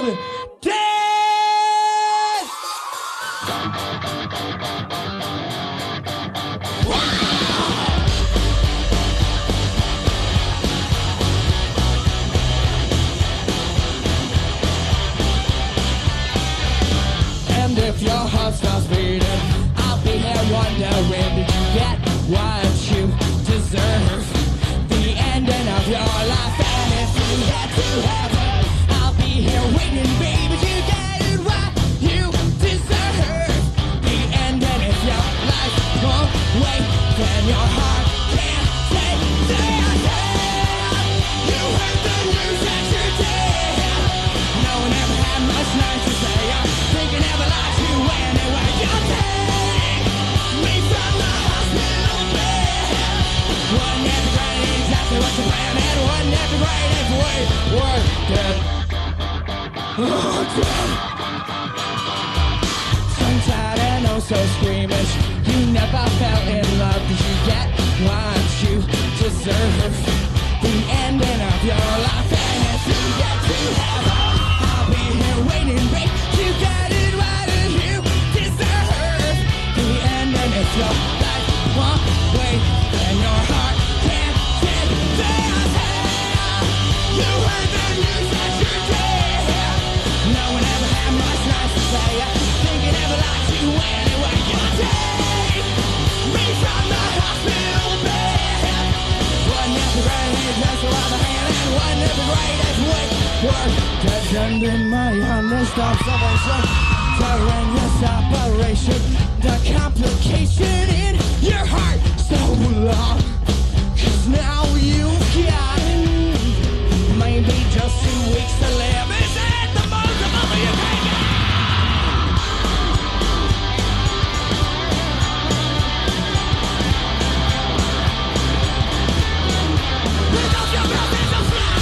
mother dead. And if your heart starts beating, I'll be here wondering, did you get what you deserve? The ending of your life, and if you get to heaven, I'll be here waiting, baby, you get what you deserve. The ending if your life won't wait, then your heart can't take damn. You heard the news that you're dead. No one ever had much nice to say. I'm thinking ever like you anyway. You take me from the hospital bed. Wasn't ever great, exactly what you planned, and wasn't ever great if we were dead. Oh, dead. Tongue-tied and oh so squeamish. You never fell in love. Did you get what you deserve? The ending of your life, and if you get to heaven, I'll be here waiting, babe. You got it right as you deserve. The ending if your life won't wait, then your heart can't take this. You heard the news that you're dead. No one ever had much nice to say. Thinking ever liked you anyway. You take me from the hospital bed. Wasn't ever great, just a other hand, and wasn't ever great as we were dead. Under my honest observation, during this operation, the complication in your heart so long. 'Cause now you've got maybe just 2 weeks to live. Is that the most of all you can get? Pick up your breath and just fly.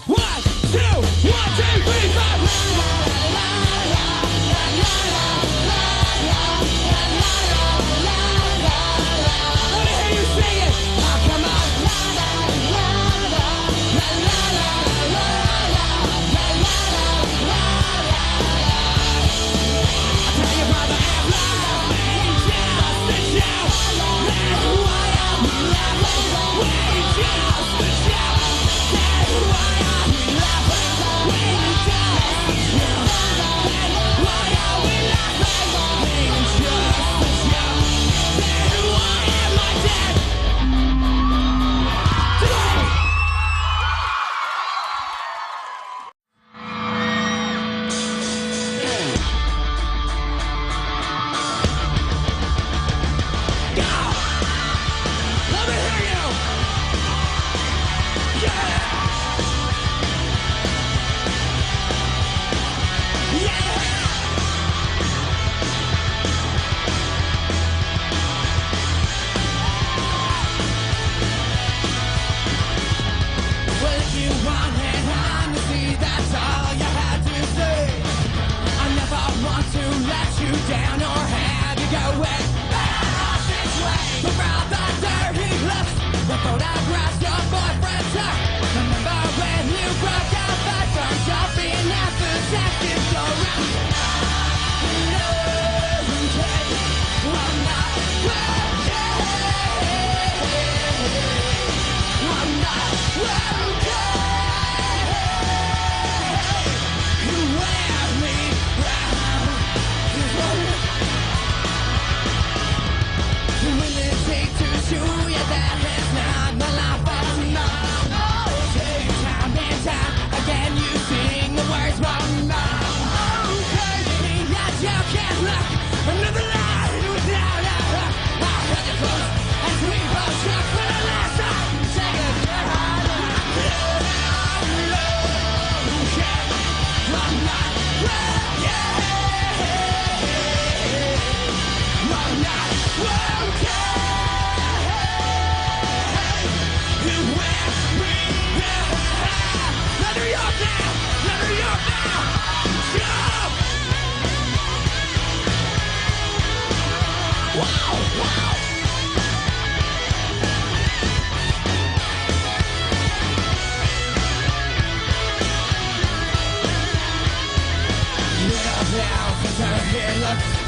One, two, 1, 2, 3, 4. La, la, la, la, la, la, la, la.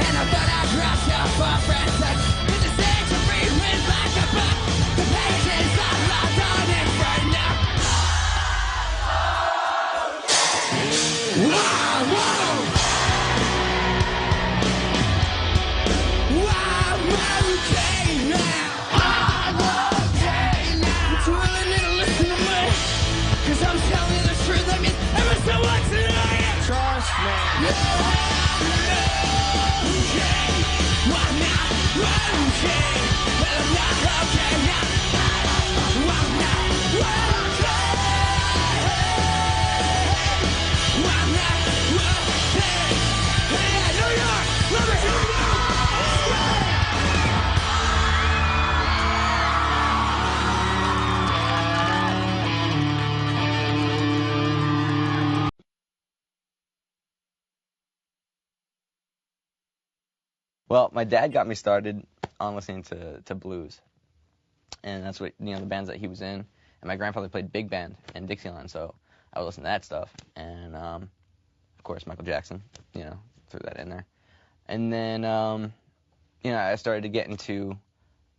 And I'm gonna crush your forensic with the stage to read with like a book. The pages are locked on it right now. Wow, wow. I'm okay now. I'm okay now. But you really need to listen to me, 'cause I'm telling you the truth. I mean, ever so much tonight. Trust me. Well, my dad got me started on listening to blues, and that's what, the bands that he was in. And my grandfather played big band in Dixieland, so I would listen to that stuff. And of course, Michael Jackson, threw that in there. And then I started to get into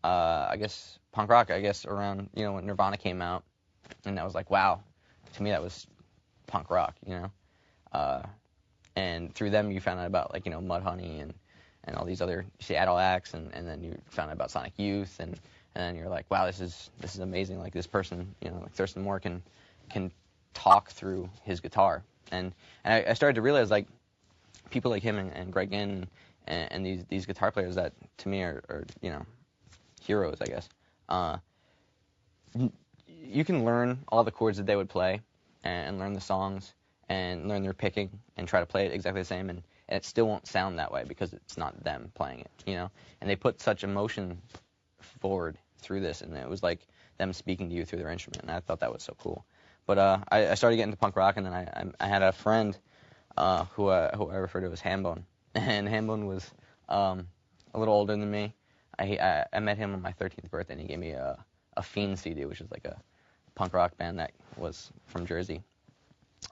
I guess punk rock. I guess around when Nirvana came out, and I was like, wow, to me that was punk rock, and through them you found out about like Mudhoney and all these other Seattle acts, and then you found out about Sonic Youth, and then you're like, wow, this is amazing. Like this person, like Thurston Moore can talk through his guitar, and I started to realize like people like him and Greg Ginn and these guitar players that to me are heroes, I guess. You can learn all the chords that they would play and learn the songs and learn their picking and try to play it exactly the same, and it still won't sound that way because it's not them playing it, And they put such emotion forward through this, and it was like them speaking to you through their instrument, and I thought that was so cool. But I started getting into punk rock, and then I had a friend who I refer to as Hambone, and Hambone was a little older than me. I met him on my 13th birthday, and he gave me a Fiend CD, which is like a punk rock band that was from Jersey.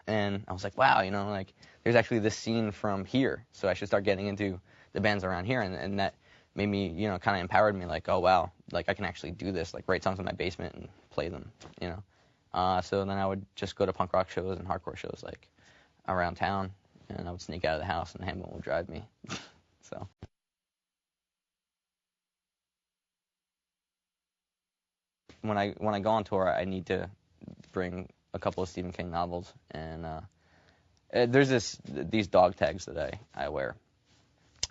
And I was like, wow, like there's actually this scene from here, so I should start getting into the bands around here, and that made me, kind of empowered me, like, oh wow, like I can actually do this, like write songs in my basement and play them, So then I would just go to punk rock shows and hardcore shows like around town, and I would sneak out of the house, and Hambone would drive me, so. When I go on tour, I need to bring a couple of Stephen King novels, and there's these dog tags that I wear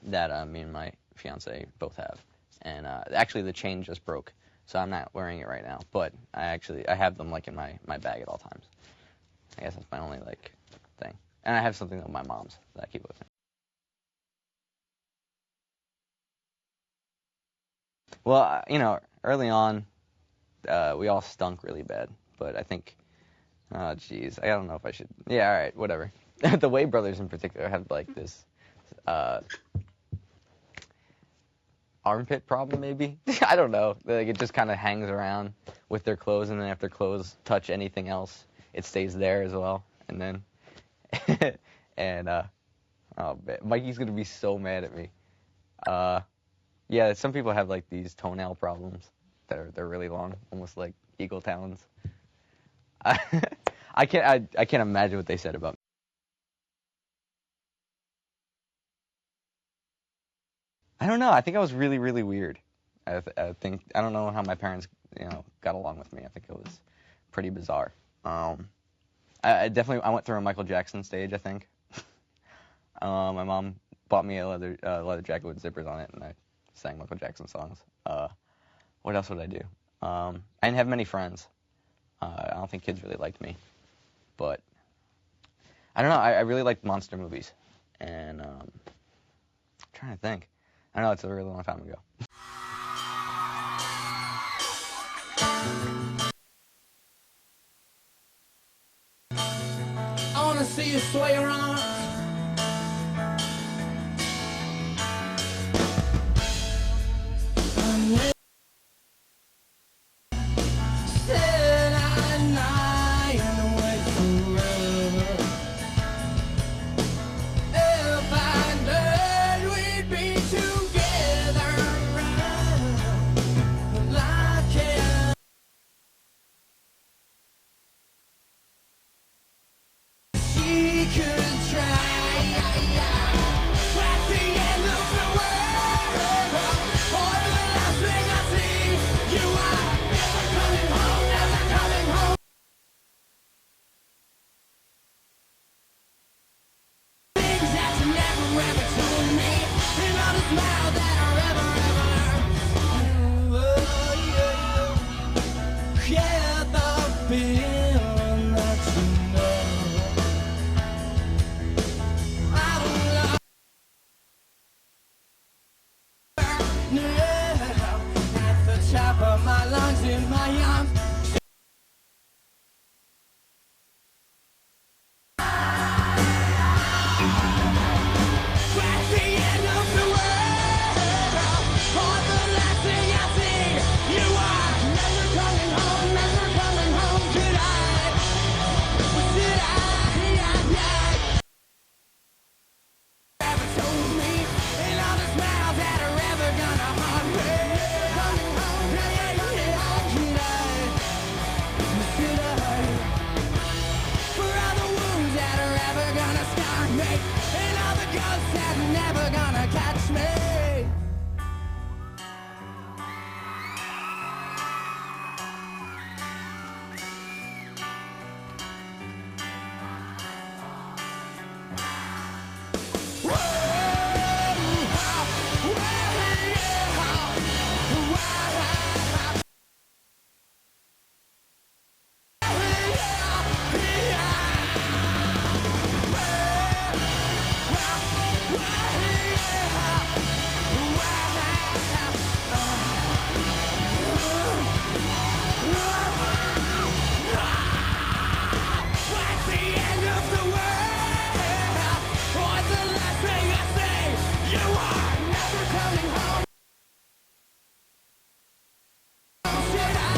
that me and my fiance both have, and actually the chain just broke, so I'm not wearing it right now, but I have them like in my bag at all times. I guess that's my only like thing, and I have something of my mom's that I keep with me. Well, early on, we all stunk really bad, but I think, oh geez, I don't know if I should. Yeah, all right, whatever. The Way brothers in particular have like this armpit problem, maybe. I don't know. Like it just kind of hangs around with their clothes, and then if their clothes touch anything else, it stays there as well. And then, and oh man, Mikey's gonna be so mad at me. Yeah, some people have like these toenail problems they're really long, almost like eagle talons. I can't imagine what they said about me. I don't know. I think I was really, really weird. I don't know how my parents, got along with me. I think it was pretty bizarre. I went through a Michael Jackson stage, I think. My mom bought me a leather jacket with zippers on it, and I sang Michael Jackson songs. What else would I do? I didn't have many friends. I don't think kids really liked me. But I don't know. I really liked monster movies. And I'm trying to think. I know it's a really long time ago. I wanna see you sway your arms. smile that I ever yeah, the feeling that you know. I don't love at the top of my lungs in my arms. At the end of the world, or the last thing I see, you are never coming home, never coming home. Should I? Should I? Ever told me, and all the smiles that are ever gonna haunt me. Coming home, should I? For all the wounds that are ever gonna scar me, and all the ghosts that are never gonna catch me. At the end of the world, or the last thing I say, you are never coming home. Should I?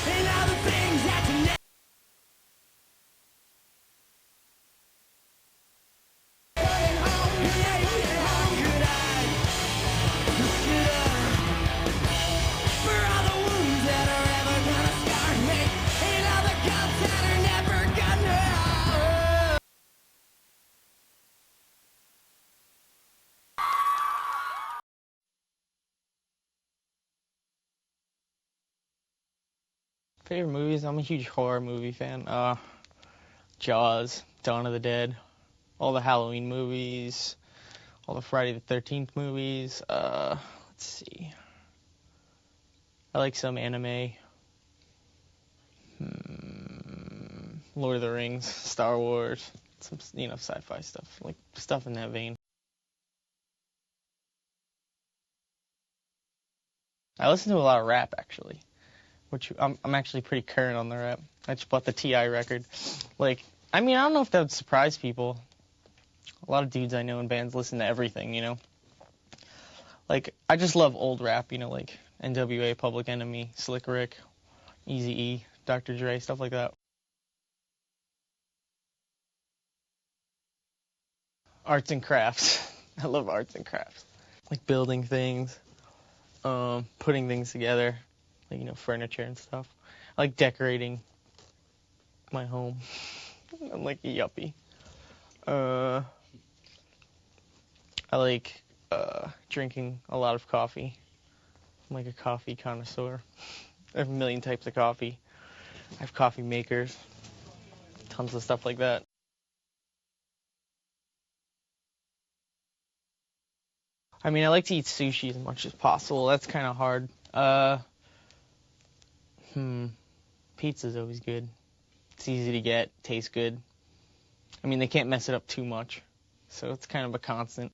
And all the things that you never coming home. Should I? For all the wounds that are ever gonna scar me, and all the guns that are never gonna. Favorite movies? I'm a huge horror movie fan. Jaws, Dawn of the Dead, all the Halloween movies, all the Friday the 13th movies. Let's see. I like some anime. Lord of the Rings, Star Wars, some sci-fi stuff, like stuff in that vein. I listen to a lot of rap actually, which I'm actually pretty current on the rap. I just bought the T.I. record. Like, I mean, I don't know if that would surprise people. A lot of dudes I know in bands listen to everything, you know. Like, I just love old rap, you know, like N.W.A., Public Enemy, Slick Rick, Eazy-E, Dr. Dre, stuff like that. Arts and crafts. I love arts and crafts. Like building things, putting things together, like, you know, furniture and stuff. I like decorating my home. I'm like a yuppie. I like drinking a lot of coffee. I'm like a coffee connoisseur. I have a million types of coffee. I have coffee makers, tons of stuff like that. I mean, I like to eat sushi as much as possible. That's kind of hard. Pizza's always good. It's easy to get, tastes good. I mean, they can't mess it up too much, so it's kind of a constant.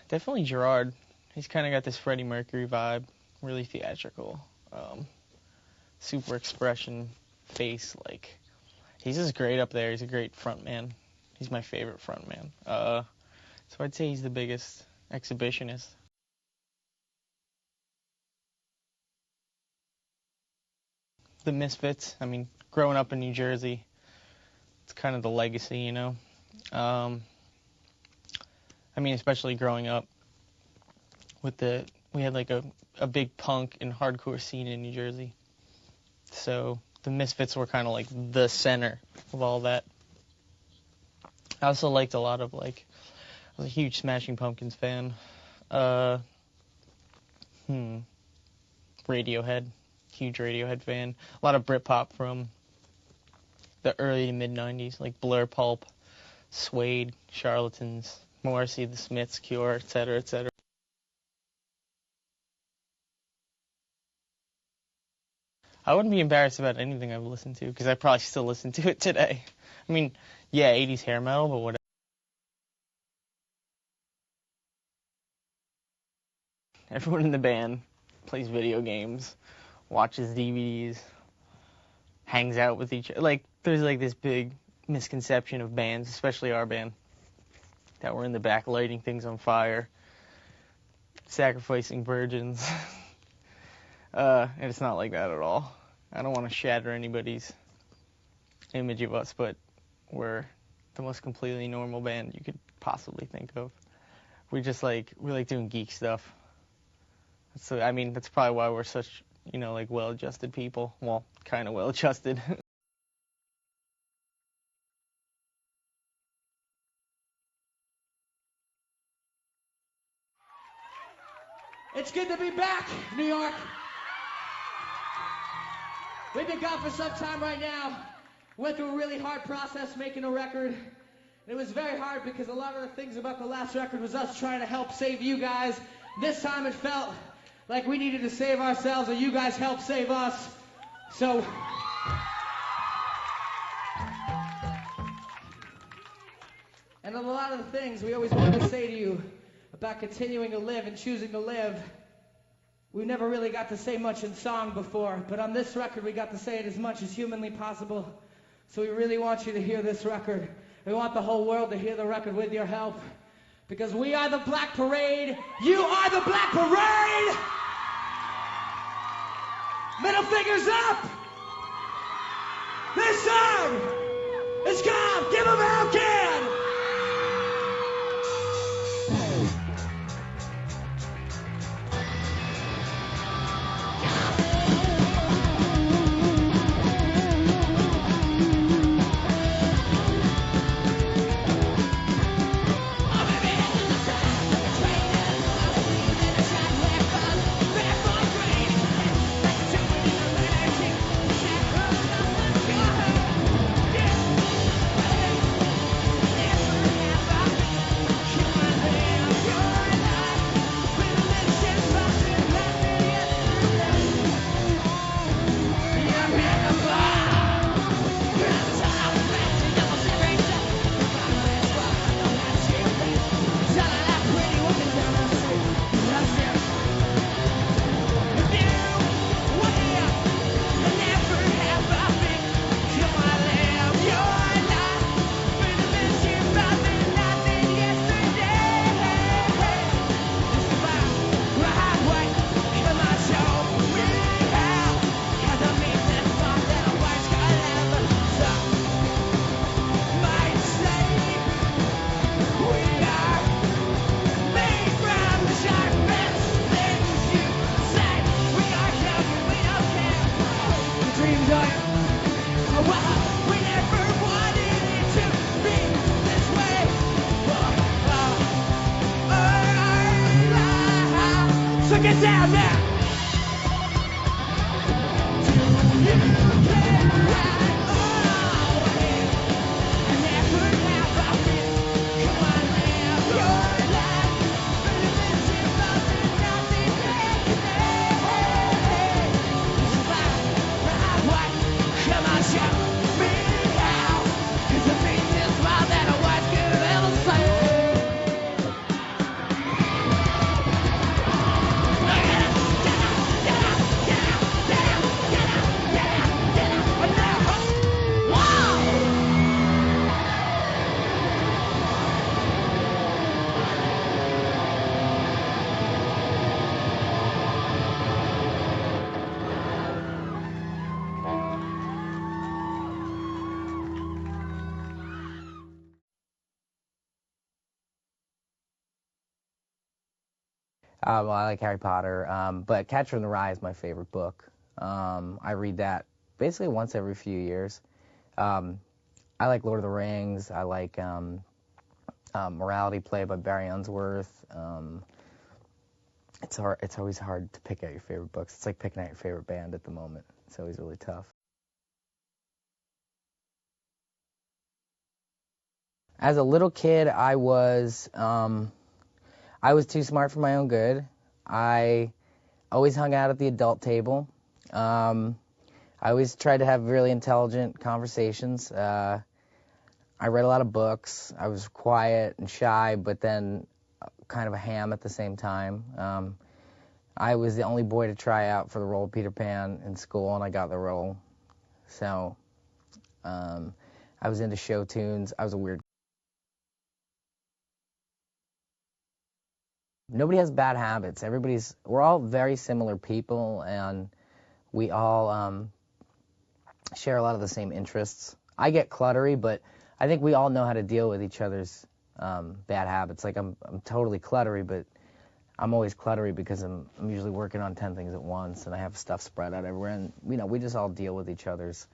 Definitely Gerard. He's kind of got this Freddie Mercury vibe, really theatrical, super expression, face, like, he's just great up there. He's a great frontman. He's my favorite frontman. So I'd say he's the biggest exhibitionist. The Misfits, I mean, growing up in New Jersey, it's kind of the legacy, you know. I mean, especially growing up with we had like a big punk and hardcore scene in New Jersey. So the Misfits were kind of like the center of all that. I also liked a lot of I was a huge Smashing Pumpkins fan. Radiohead, huge Radiohead fan. A lot of Britpop from the early to mid 90s, like Blur, Pulp, Suede, Charlatans, Morrissey, The Smiths, Cure, etc., etc. I wouldn't be embarrassed about anything I've listened to, because I probably still listen to it today. I mean, yeah, 80s hair metal, but whatever. Everyone in the band plays video games, watches DVDs, hangs out with each other. Like, there's like this big misconception of bands, especially our band, that we're in the back lighting things on fire, sacrificing virgins. And it's not like that at all. I don't want to shatter anybody's image of us, but we're the most completely normal band you could possibly think of. We like doing geek stuff. So, I mean, that's probably why we're such, like well-adjusted people. Well, kind of well-adjusted. It's good to be back, New York. We've been gone for some time right now. Went through a really hard process making a record. And it was very hard because a lot of the things about the last record was us trying to help save you guys. This time it felt like we needed to save ourselves, and you guys helped save us. So, and a lot of the things we always wanted to say to you about continuing to live and choosing to live, we never really got to say much in song before, but on this record we got to say it as much as humanly possible. So we really want you to hear this record. We want the whole world to hear the record with your help. Because we are the Black Parade. You are the Black Parade! Middle fingers up! This song is called Give 'Em Hell, Kid! So get down now! Well, I like Harry Potter, but Catcher in the Rye is my favorite book. I read that basically once every few years. I like Lord of the Rings. I like Morality Play by Barry Unsworth. It's always hard to pick out your favorite books. It's like picking out your favorite band at the moment. It's always really tough. As a little kid, I was too smart for my own good. I always hung out at the adult table. I always tried to have really intelligent conversations. I read a lot of books. I was quiet and shy, but then kind of a ham at the same time. I was the only boy to try out for the role of Peter Pan in school, and I got the role. So I was into show tunes. I was a weird. Nobody has bad habits. We're all very similar people, and we all share a lot of the same interests. I get cluttery, but I think we all know how to deal with each other's bad habits. Like I'm totally cluttery, but I'm always cluttery because I'm usually working on 10 things at once, and I have stuff spread out everywhere. And we just all deal with each other's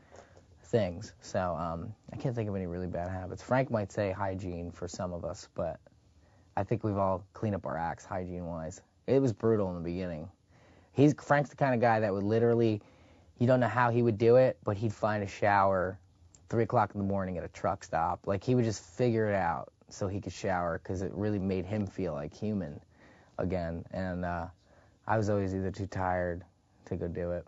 things. So I can't think of any really bad habits. Frank might say hygiene for some of us, but I think we've all cleaned up our acts hygiene-wise. It was brutal in the beginning. Frank's the kind of guy that would literally, you don't know how he would do it, but he'd find a shower 3 o'clock in the morning at a truck stop. Like, he would just figure it out so he could shower because it really made him feel like human again. And I was always either too tired to go do it.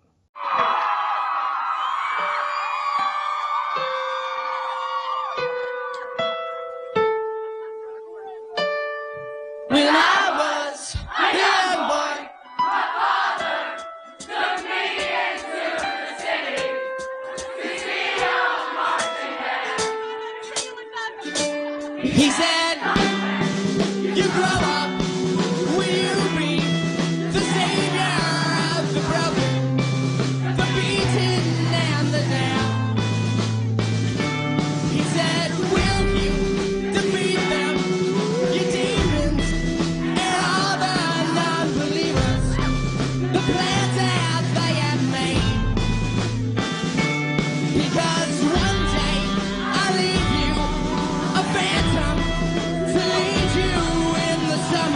When I was a young boy, my father took me into the city to see a marching band. He said, you grow up, will you be the savior of the broken, the beaten and the down? He said, will you defeat them, your demons, and all the non-believers, the plans that they have made? Because one day I'll leave you a phantom to lead you in the summer.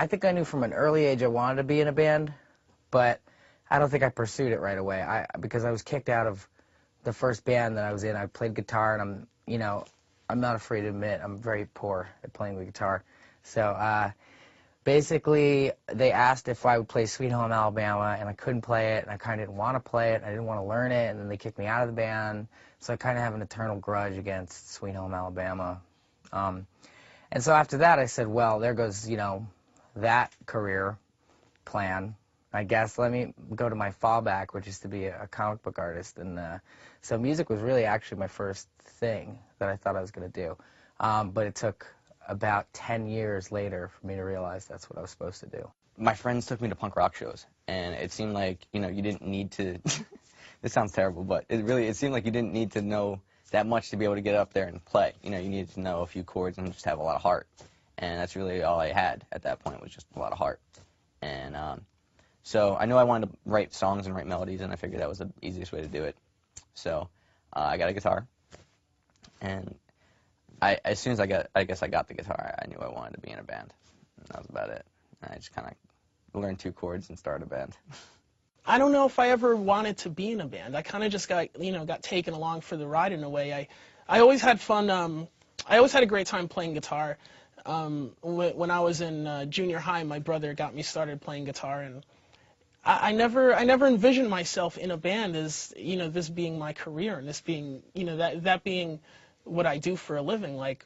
I think I knew from an early age I wanted to be in a band, but I don't think I pursued it right away. Because I was kicked out of the first band that I was in. I played guitar, and I'm not afraid to admit I'm very poor at playing the guitar. So basically, they asked if I would play Sweet Home Alabama, and I couldn't play it, and I kind of didn't want to play it. I didn't want to learn it, and then they kicked me out of the band. So I kind of have an eternal grudge against Sweet Home Alabama. And so after that, I said, well, there goes, that career plan. I guess let me go to my fallback, which is to be a comic book artist. And so music was really actually my first thing that I thought I was going to do. But it took about 10 years later for me to realize that's what I was supposed to do. My friends took me to punk rock shows, and it seemed like, you didn't need to, this sounds terrible, but it seemed like you didn't need to know that much to be able to get up there and play. You needed to know a few chords and just have a lot of heart. And that's really all I had at that point, was just a lot of heart. And so I knew I wanted to write songs and write melodies, and I figured that was the easiest way to do it. So I got a guitar, and as soon as I got the guitar, I knew I wanted to be in a band. And that was about it. And I just kind of learned 2 chords and started a band. I don't know if I ever wanted to be in a band. I kind of just got taken along for the ride in a way. I always had fun. I always had a great time playing guitar. When I was in junior high, my brother got me started playing guitar, and I never envisioned myself in a band as this being my career, and this being that being what I do for a living. Like,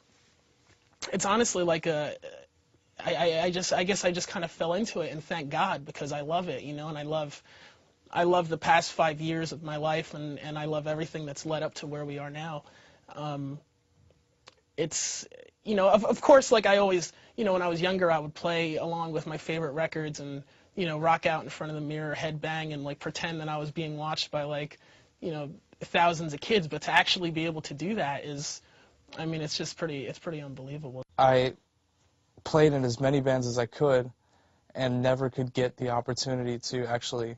it's honestly like I guess I just kind of fell into it, and thank God, because I love it, and I love the past 5 years of my life, and I love everything that's led up to where we are now. It's, of course, like I always, when I was younger, I would play along with my favorite records and, rock out in front of the mirror, headbang, and like pretend that I was being watched by like, thousands of kids. But to actually be able to do that is, it's pretty unbelievable. I played in as many bands as I could and never could get the opportunity to actually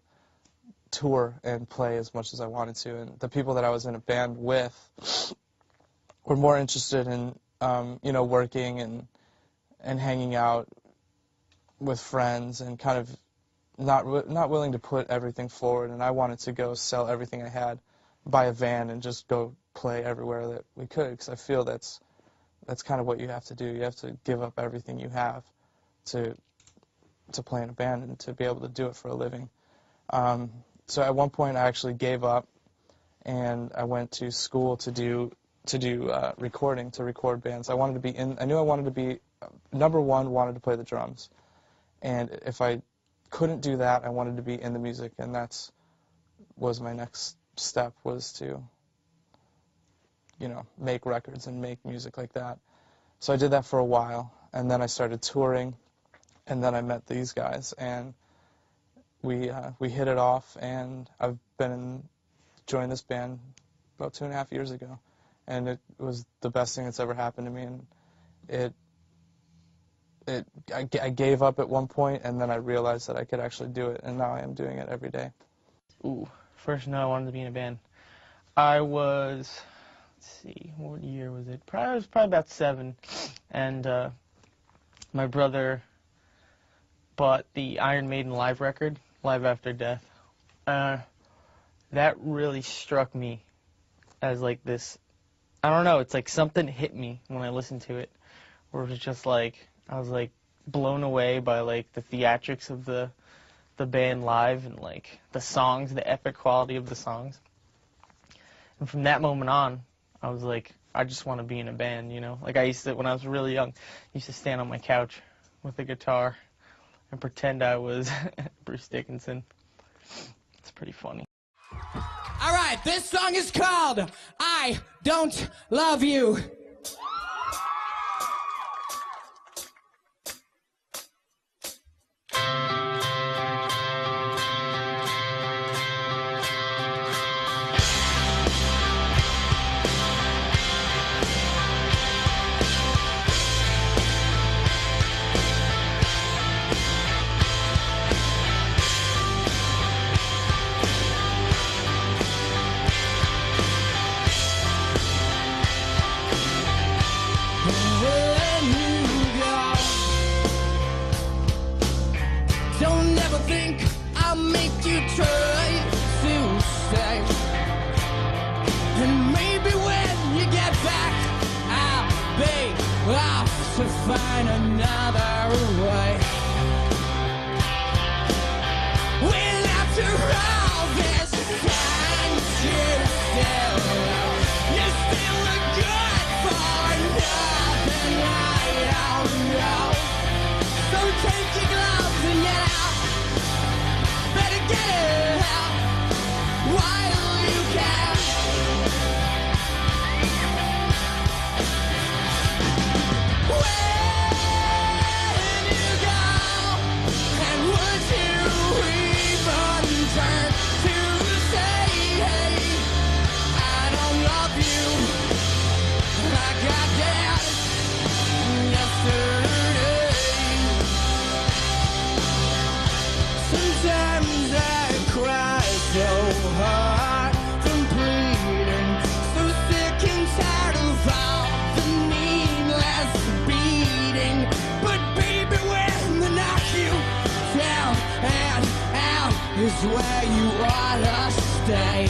tour and play as much as I wanted to. And the people that I was in a band with were more interested in, working and hanging out with friends and kind of not willing to put everything forward. And I wanted to go sell everything I had, buy a van, and just go play everywhere that we could, because I feel that's kind of what you have to do. You have to give up everything you have to play in a band and to be able to do it for a living. So at one point I actually gave up, and I went to school to do recording, to record bands. I knew I wanted to be, number one, wanted to play the drums. And if I couldn't do that, I wanted to be in the music, and was my next step, was to make records and make music like that. So I did that for a while, and then I started touring, and then I met these guys, and we hit it off, and I've joined this band about 2.5 years ago, and it was the best thing that's ever happened to me. And I gave up at one point, and then I realized that I could actually do it, and now I am doing it every day. Ooh, first know I wanted to be in a band. I was, let's see, what year was it? I was probably about 7, and my brother bought the Iron Maiden live record, Live After Death. That really struck me as like this, I don't know, it's like something hit me when I listened to it, where it was just like, I was like blown away by like the theatrics of the band live, and like the songs, the epic quality of the songs. And from that moment on, I was like, I just want to be in a band, Like I used to, when I was really young, I used to stand on my couch with a guitar and pretend I was Bruce Dickinson. It's pretty funny. All right, this song is called I Don't Love You. find another way. Well, after all this time, you still look good for nothing. I don't know. So take your gloves and get out. Better get out while you can. When you go, and would you even turn to say, hey, I don't love you like I did yesterday. Sometimes I cry so hard from bleeding, so sick and tired of all the needless beating. But baby, when they knock you down and out is where you ought to stay.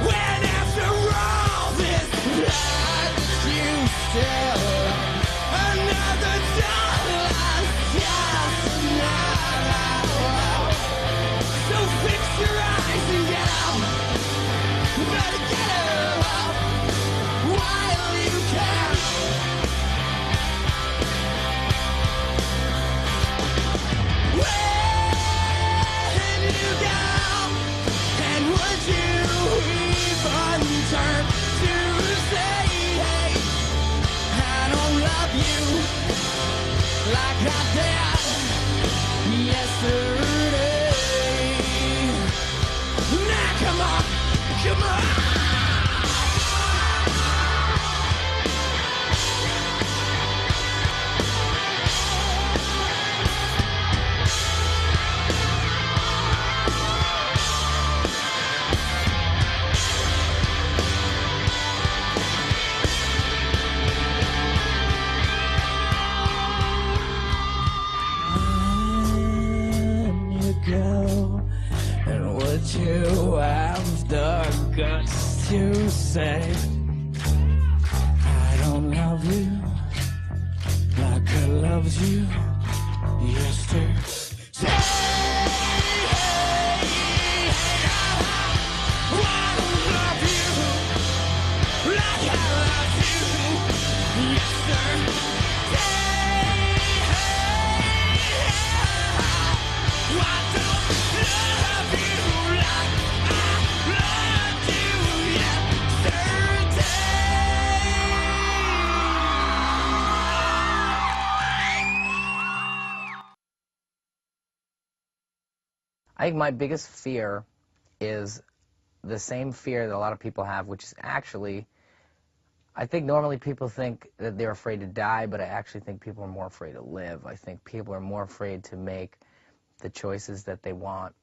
When after all this blood you still another dollar just another. So fix your eyes and get out. You better get out while you can. When you go, and would you even turn to say, hey, I don't love you like I did yesterday. Now come on, come on. When you go, and would you have the guts to say, I don't love you like I loved you yesterday? I don't love you like I loved you yesterday. I don't love you like I loved you yesterday. I think my biggest fear is the same fear that a lot of people have, which is actually, I think normally people think that they're afraid to die, but I actually think people are more afraid to live. I think people are more afraid to make the choices that they want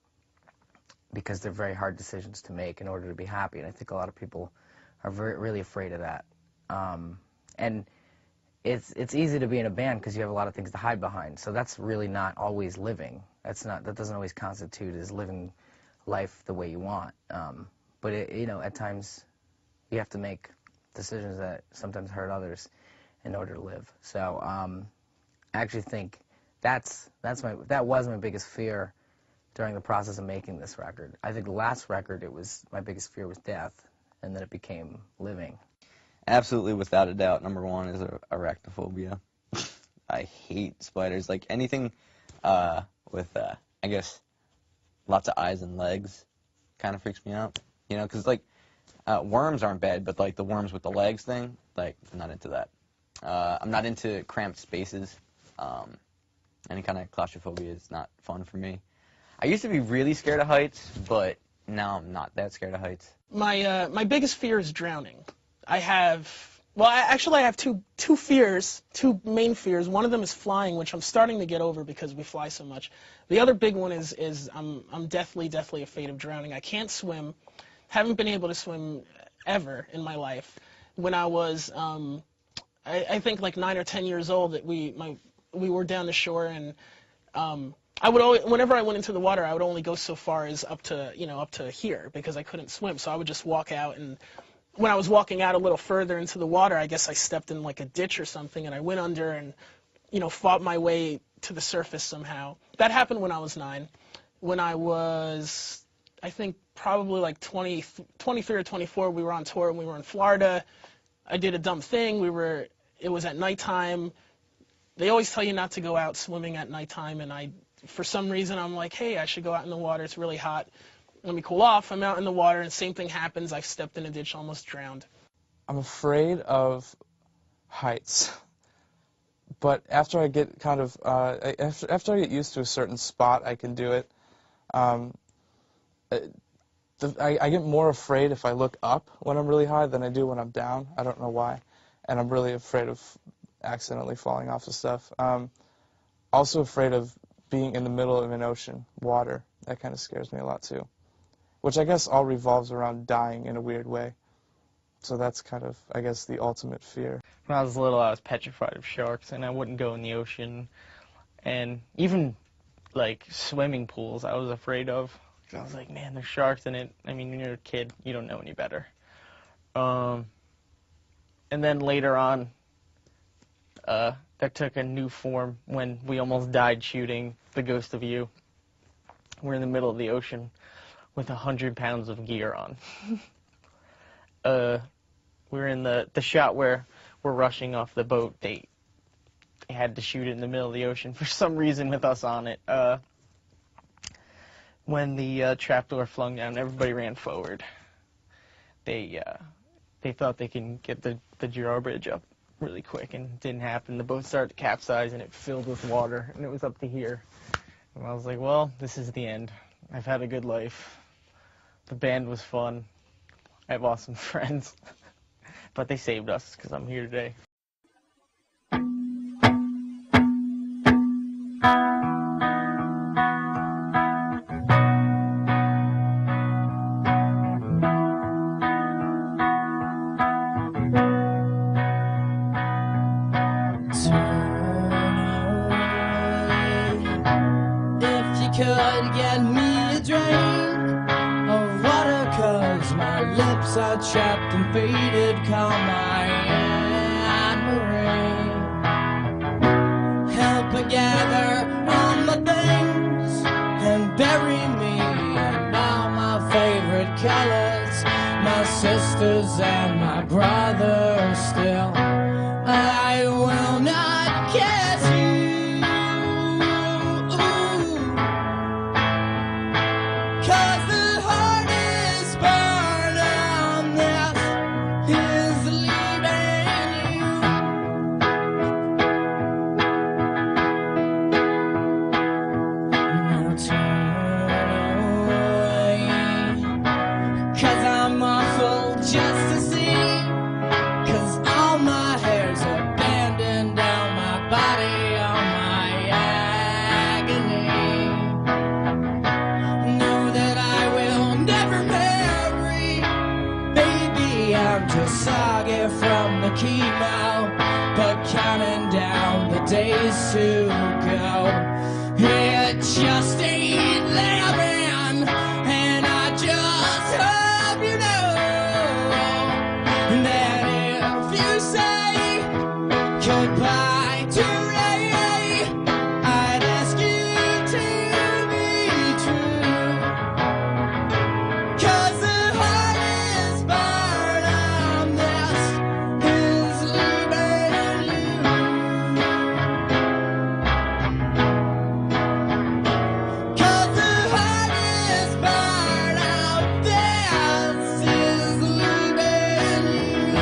because they're very hard decisions to make in order to be happy. And I think a lot of people are really afraid of that. And it's easy to be in a band because you have a lot of things to hide behind. So that's really not always living. That doesn't always constitute as living life the way you want. But at times you have to make decisions that sometimes hurt others in order to live. So I actually think that was my biggest fear during the process of making this record. I think the last record, my biggest fear was death, and then it became living. Absolutely, without a doubt, number one is arachnophobia. I hate spiders. Like anything with, I guess, lots of eyes and legs kind of freaks me out. You know, because, like, worms aren't bad, but, like, the worms with the legs thing, like, I'm not into that. I'm not into cramped spaces. Any kind of claustrophobia is not fun for me. I used to be really scared of heights, but now I'm not that scared of heights. My biggest fear is drowning. I have two main fears. One of them is flying, which I'm starting to get over because we fly so much. The other big one is I'm deathly afraid of drowning. I can't swim. Haven't been able to swim ever in my life. When I was I think like 9 or 10 years old, that we were down the shore, and I would always, whenever I went into the water, I would only go so far as up to here because I couldn't swim. So I would just walk out, and when I was walking out a little further into the water, I guess I stepped in like a ditch or something, and I went under and, fought my way to the surface somehow. That happened when I was 9. When I was, I think, probably like 23 or 24, we were on tour and we were in Florida. I did a dumb thing. It was at nighttime. They always tell you not to go out swimming at nighttime, and for some reason, I'm like, hey, I should go out in the water. It's really hot. Let me cool off. I'm out in the water, and same thing happens. I stepped in a ditch, almost drowned. I'm afraid of heights. But after I get after I get used to a certain spot, I can do it. I get more afraid if I look up when I'm really high than I do when I'm down. I don't know why. And I'm really afraid of accidentally falling off of stuff. Also afraid of being in the middle of an ocean, water. That kind of scares me a lot too. Which I guess all revolves around dying in a weird way. So that's kind of, I guess, the ultimate fear. When I was little, I was petrified of sharks, and I wouldn't go in the ocean. And even, like, swimming pools, I was afraid of. I was like, man, there's sharks in it. I mean, when you're a kid, you don't know any better. And then later on, that took a new form when we almost died shooting The Ghost of You. We're in the middle of the ocean with 100 pounds of gear on. We're in the shot where we're rushing off the boat. They had to shoot it in the middle of the ocean for some reason with us on it. When the trapdoor flung down, everybody ran forward. They thought they could get the drawbridge up really quick, and it didn't happen. The boat started to capsize, and it filled with water, and it was up to here. And I was like, well, this is the end. I've had a good life. The band was fun. I have awesome friends. But they saved us because I'm here today. If you could get me a drink of water, 'cause my lips are chapped and faded, call my Anne-Marie. Help me gather all my things and bury me in all my favorite colors, my sisters and my brothers still. I will not kiss you, 'cause the hardest part on this is leaving you. Now turn away, 'cause I'm awful just to see, 'cause all my hair's abandoned down my body on my agony. Know that I will never marry. Baby, I'm just soggy from the chemo, but counting down the days to go. It just ain't living, and I just hope you know that if you say goodbye to Ray, I'd ask you to be true. 'Cause the hardest part on this is leaving you. 'Cause the hardest part of this is leaving you.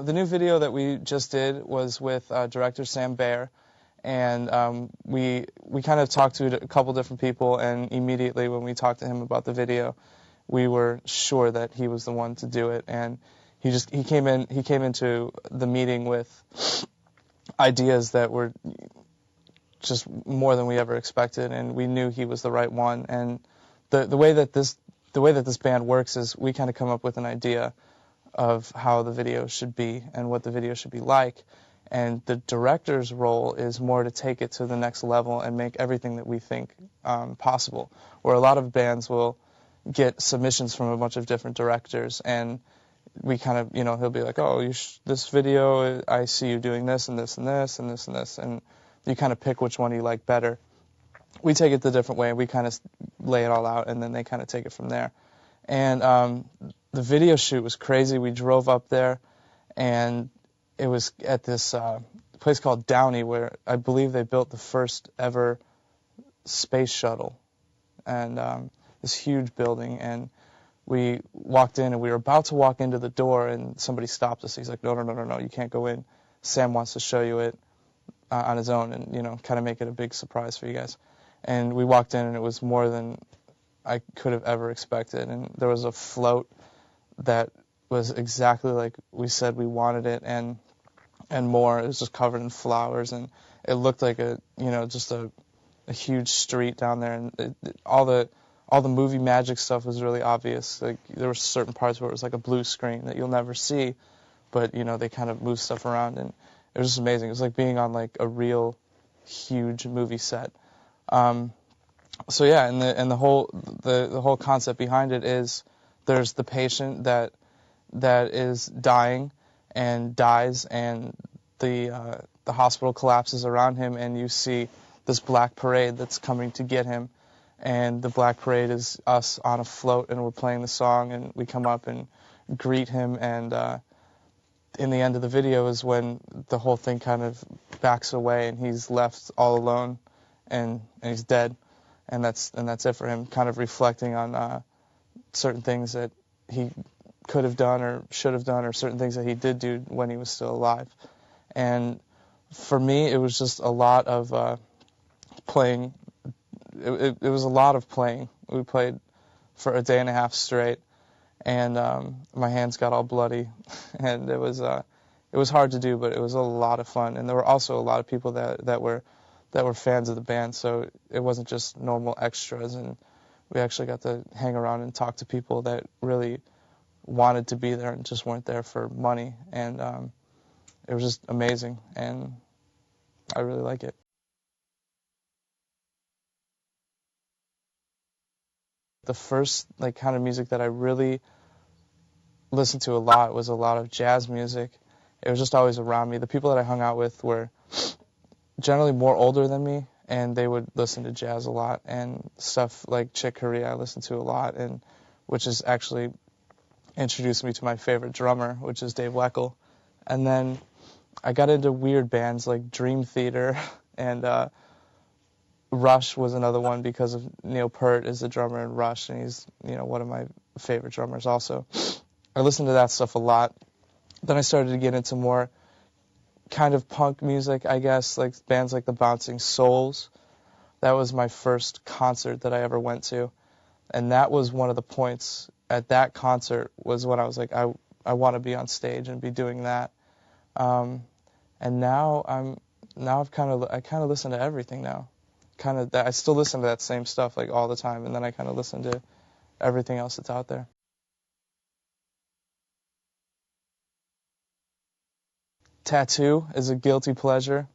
The new video that we just did was with director Sam Baer, and we kind of talked to a couple different people, and immediately when we talked to him about the video, we were sure that he was the one to do it. And he came into the meeting with ideas that were just more than we ever expected, and we knew he was the right one. And the way that this band works is we kind of come up with an idea of how the video should be and what the video should be like. And the director's role is more to take it to the next level and make everything that we think possible. Where a lot of bands will get submissions from a bunch of different directors, and we kind of, he'll be like, oh, this video, I see you doing this and this and this and this and this, and you kind of pick which one you like better. We take it the different way. We kind of lay it all out, and then they kind of take it from there. And the video shoot was crazy. We drove up there, and it was at this place called Downey, where I believe they built the first ever space shuttle, and this huge building. And we walked in, and we were about to walk into the door, and somebody stopped us. He's like, no, you can't go in. Sam wants to show you it on his own, and kind of make it a big surprise for you guys. And we walked in, and it was more than I could have ever expected. And there was a float that was exactly like we said we wanted it, and more. It was just covered in flowers, and it looked like just a huge street down there. And all the movie magic stuff was really obvious. Like, there were certain parts where it was like a blue screen that you'll never see, but they kind of moved stuff around, and it was just amazing. It was like being on like a real huge movie set. So yeah, and the whole concept behind it is there's the patient that is dying and dies, and the hospital collapses around him, and you see this black parade that's coming to get him, and the black parade is us on a float, and we're playing the song, and we come up and greet him, and in the end of the video is when the whole thing kind of backs away, and he's left all alone, and he's dead, and that's it for him, kind of reflecting on certain things that he could have done or should have done, or certain things that he did do when he was still alive. And for me, it was just a lot of playing. It was a lot of playing. We played for a day and a half straight, and my hands got all bloody, and it was hard to do, but it was a lot of fun. And there were also a lot of people that were fans of the band, so it wasn't just normal extras, and we actually got to hang around and talk to people that really wanted to be there and just weren't there for money, and it was just amazing, and I really like it. The first kind of music that I really listened to a lot was a lot of jazz music. It was just always around me. The people that I hung out with were generally more older than me, and they would listen to jazz a lot, and stuff like Chick Corea I listened to a lot, and which has actually introduced me to my favorite drummer, which is Dave Weckl. And then I got into weird bands like Dream Theater, and Rush was another one because of Neil Peart is the drummer in Rush, and he's one of my favorite drummers also. I listened to that stuff a lot. Then I started to get into more kind of punk music, I guess, like bands like the Bouncing Souls. That was my first concert that I ever went to, and that was one of the points at that concert was when I was like, I want to be on stage and be doing that. And now I kind of listen to everything now. I still listen to that same stuff like all the time, and then I kind of listen to everything else that's out there. Tattoo is a guilty pleasure.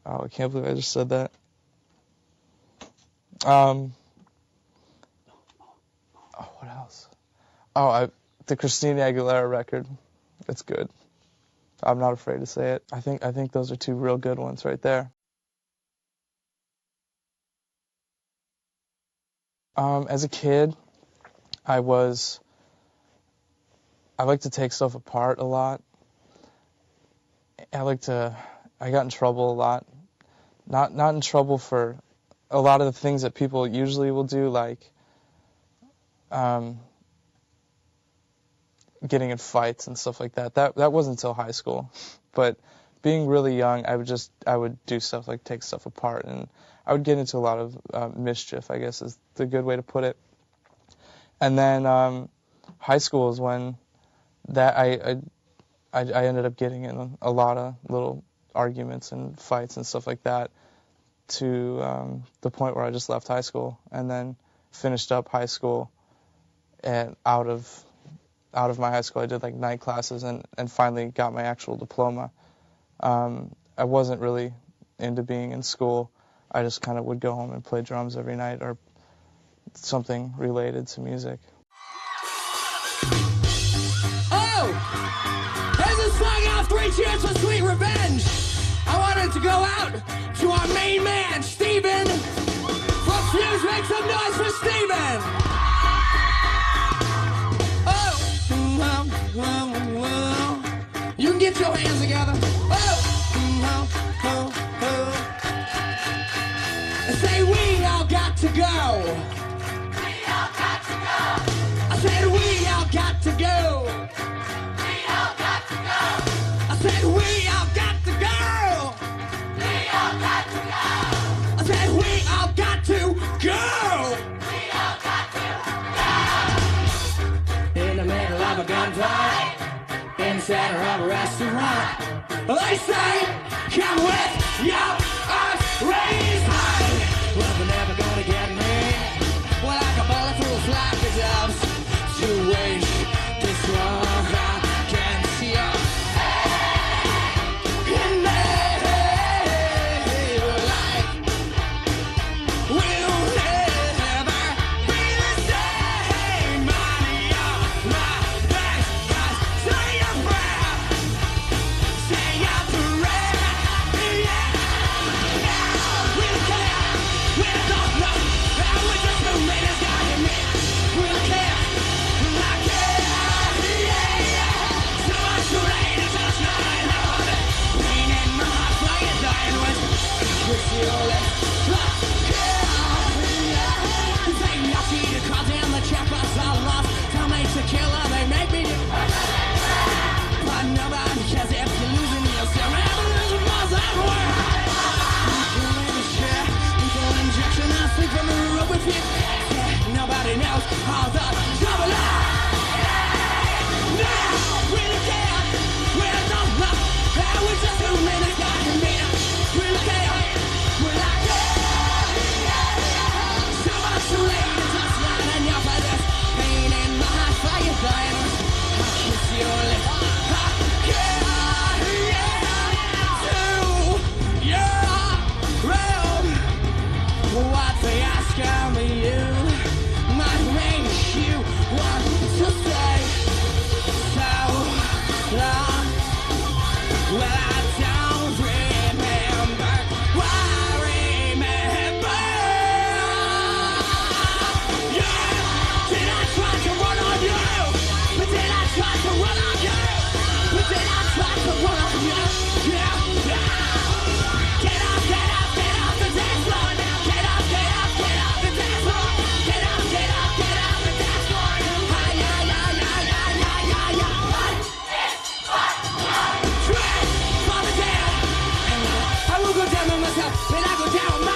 Oh, I can't believe I just said that. Oh, what else? Oh, the Christina Aguilera record. It's good. I'm not afraid to say it. I think those are two real good ones right there. As a kid, I like to take stuff apart a lot. I got in trouble a lot. Not in trouble for a lot of the things that people usually will do, like getting in fights and stuff like that. That wasn't until high school. But being really young, I would do stuff like take stuff apart, and I would get into a lot of mischief, I guess is the good way to put it. And then high school is when that I ended up getting in a lot of little arguments and fights and stuff like that, to the point where I just left high school and then finished up high school and out of out of my high school. I did like night classes and finally got my actual diploma. I wasn't really into being in school. I just kind of would go home and play drums every night or something related to music. Oh! There's a song off 3 Cheers for Sweet Revenge. I wanted to go out to our main man, Steven. From Fuse, make some noise for Steven. You can get your hands together. And say we all got to go. We all got to go. I said we all got to go. We all got to go. I said we all got to go. We all got to go. I said we all got to go. We all got to go. In the middle of a gunfight, in the center of a restaurant, they say, come with your eyes raised high. Well, they're never gonna get me. Well, like a bullet through a flock of doves. To waste this love I can see you. In their life, we'll never be the same. Money on my back, guys, say your prayer. Say your prayer, yeah. We don't care, we don't know. We're just the latest guy in me. We don't care, we don't care, yeah. So much too late, it's just not enough. Pain in my heart, flying, dying with your lips. They not see the cause and the chappers are lost. Time makes a killer, they make me do. But nobody cares if you're losing yourself. Never losing miles everywhere. Lethal in the chair, lethal injection. I sleep from the roof with you. Nobody knows all the trouble. Now we don't care, we don't know. We're just 2 minutes got to meet up. We don't care, we're not care. So much too late, it's just not enough for this. Pain in my heart, fire dying. I'll kiss your lips. What they ask of you might make you want to stay so long. Well, I don't remember. I remember. Yeah, did I try to run on you? But did I try to run on you? But did I try to run on you? Yeah, yeah. Get up, get up, get up the dance floor now. Get up, get up, get up the dance floor. Get up, get up, get up the dance floor. Hi, yeah, yeah, yeah, yeah, yeah, yeah, yeah. 1, 2, 3, for the down. I will go down on myself, and I go down on my.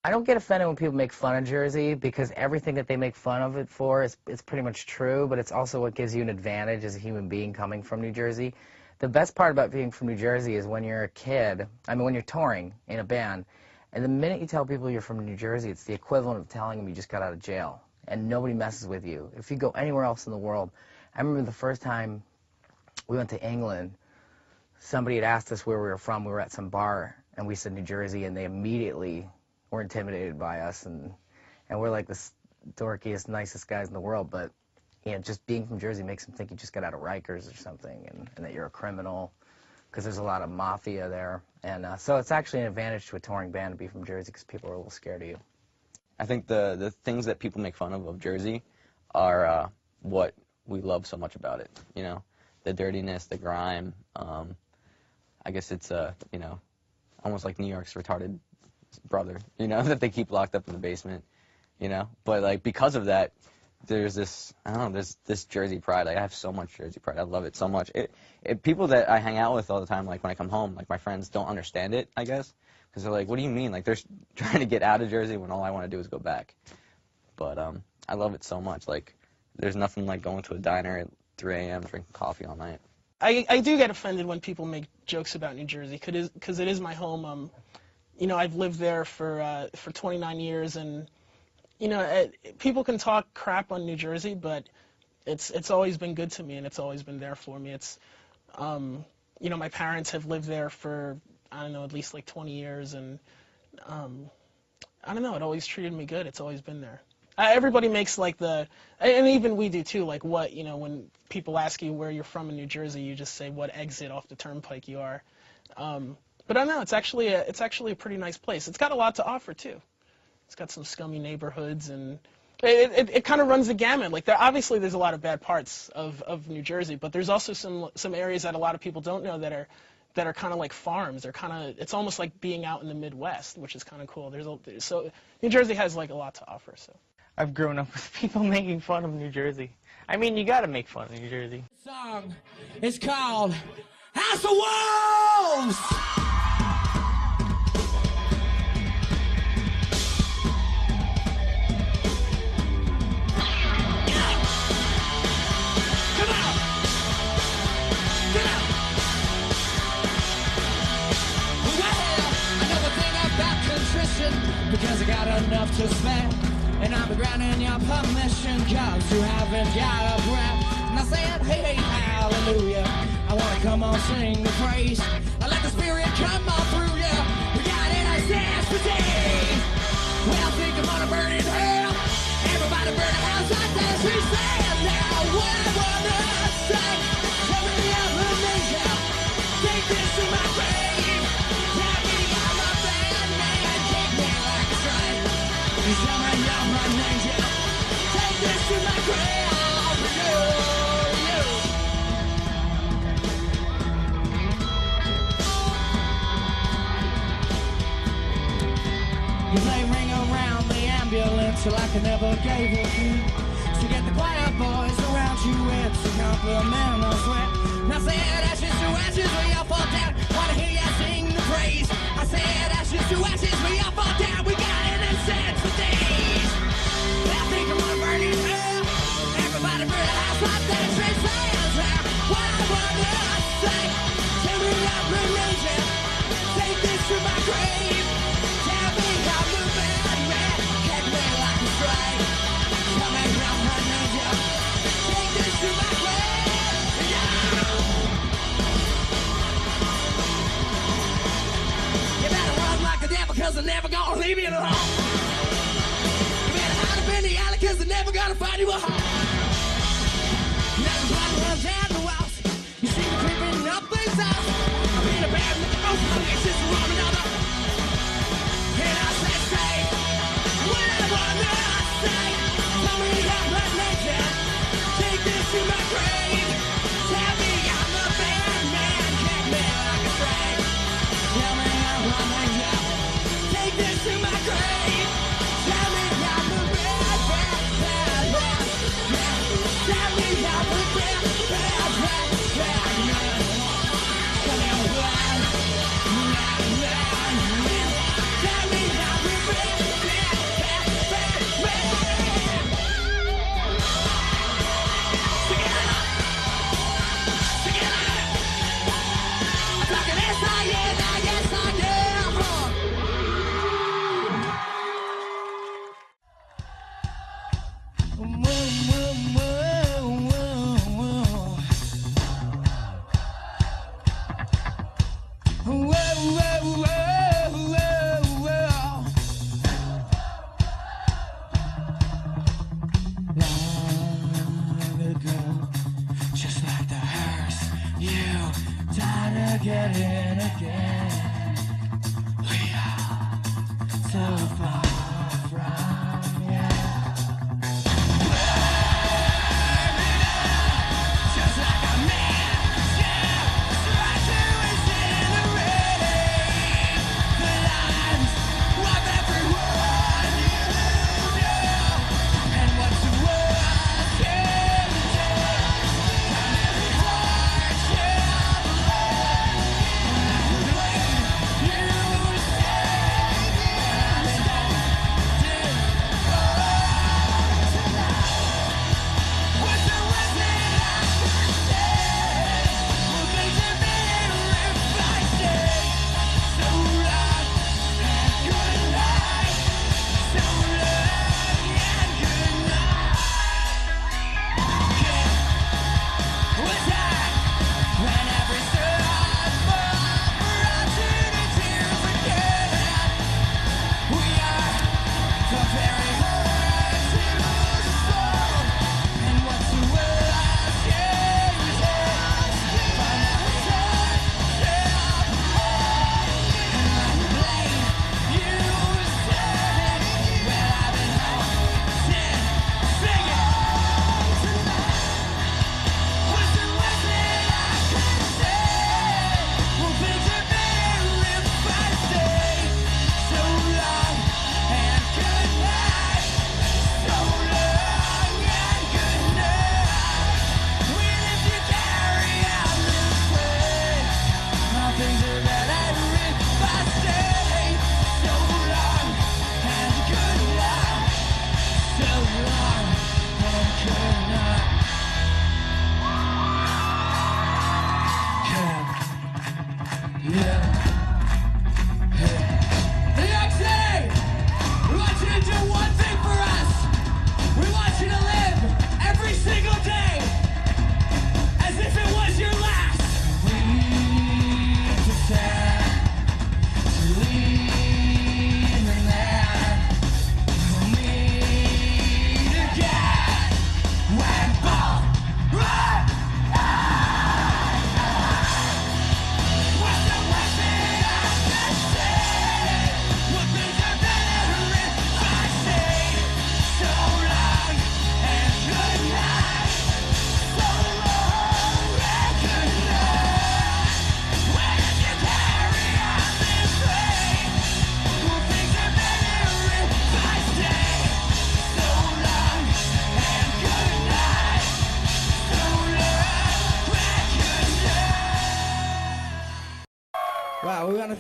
I don't get offended when people make fun of Jersey because everything that they make fun of it for is pretty much true, but it's also what gives you an advantage as a human being coming from New Jersey. The best part about being from New Jersey is when you're a kid, when you're touring in a band, and the minute you tell people you're from New Jersey, it's the equivalent of telling them you just got out of jail, and nobody messes with you. If you go anywhere else in the world, I remember the first time we went to England, somebody had asked us where we were from. We were at some bar, and we said New Jersey, and they immediately were intimidated by us, and we're like the dorkiest, nicest guys in the world, but just being from Jersey makes them think you just got out of Rikers or something, and that you're a criminal, because there's a lot of mafia there, and so it's actually an advantage to a touring band to be from Jersey, because people are a little scared of you. I think the things that people make fun of Jersey are what we love so much about it, the dirtiness, the grime. I guess it's, almost like New York's retarded brother, that they keep locked up in the basement, But, like, because of that, there's this, there's this Jersey pride. Like, I have so much Jersey pride. I love it so much. People that I hang out with all the time, like, when I come home, like, my friends don't understand it, I guess, because because they're like, what do you mean? Like, they're trying to get out of Jersey when all I want to do is go back. But I love it so much. Like, there's nothing like going to a diner at 3 a.m. drinking coffee all night. I do get offended when people make jokes about New Jersey because it is my home. You know, I've lived there for 29 years, and you know, people can talk crap on New Jersey, but it's always been good to me, and it's always been there for me. It's you know, my parents have lived there for, I don't know, at least like 20 years, and I don't know, it always treated me good. It's always been there. Everybody makes like and even we do too, like what, you know, when people ask you where you're from in New Jersey, you just say what exit off the turnpike you are. But I don't know, it's actually a pretty nice place. It's got a lot to offer too. It's got some scummy neighborhoods, and it kind of runs the gamut. Like obviously there's a lot of bad parts of New Jersey, but there's also some areas that a lot of people don't know that are kind of like farms. It's almost like being out in the Midwest, which is kind of cool. So New Jersey has like a lot to offer. So I've grown up with people making fun of New Jersey. I mean, you got to make fun of New Jersey. The song is called House of Wolves. Because I got enough to spend, and I'll be granting your permission, cause you haven't got a breath. And I said, hey, hallelujah, I wanna come on, sing the praise. I let the spirit come on through you. We got it, I said, today. Well, I think I'm gonna burn in hell. Everybody burn a house like that, she said. Now, what I wanna say, tell me the other nation. Take this to my grave. Tell me I'm a bad man. Take me like a strike. Tell me I'm an angel. Take this to my grave for you. You play ring around the ambulance like I never gave a you. So get the quiet boys around you, it's a compliment, I swear. Now say it, ashes to ashes, we all fall down. Wanna hear ya sing the praise. I said ashes to ashes, we all fall down. We got it and said for days. I think I'm gonna burn in hell. Everybody burn a house like that, she says. What I wanna say, tell me I'm an angel. Take this to my grave. Tell me I'm a bad man. Catch me like a strike. Tell me I'm an angel. Take this to my grave. Yeah. You better run like the devil, cause they're never gonna leave you alone. You better hide up in the alley, cause they're never gonna find you a home. Everybody runs down the walls. You see me creeping up these house. I'm in a bad mood, it's just wrong another. And I say, whatever I say, tell me I'm a legend. Take this to my grave. Tell me I'm a bad man. Kick me like a frame. Tell me I'm a legend. Take this to my grave. Tell me I'm a bad man. Tell me I'm a bad man. Tell me I'm a bad man.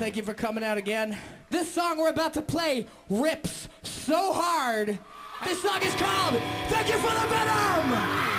thank you for coming out again. This song we're about to play rips so hard. This song is called Thank You for the Venom!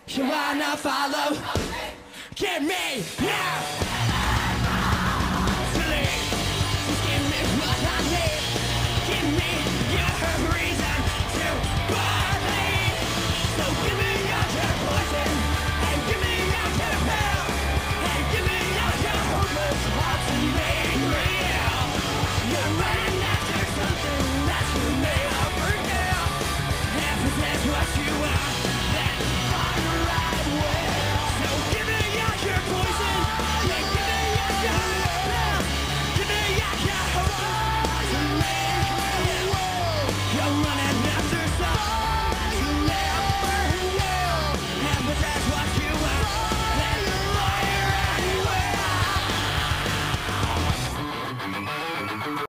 You wanna follow? Give me, yeah! Just give me what I need. Give me your reason to believe. So give me your poison, and give me your pill, and give me your hopeless heart to make real. You're running after something that you may not forget. If this is what you are, then fire right way. So give me your poison, yeah, give me your pill, give me your hope to make real. You're running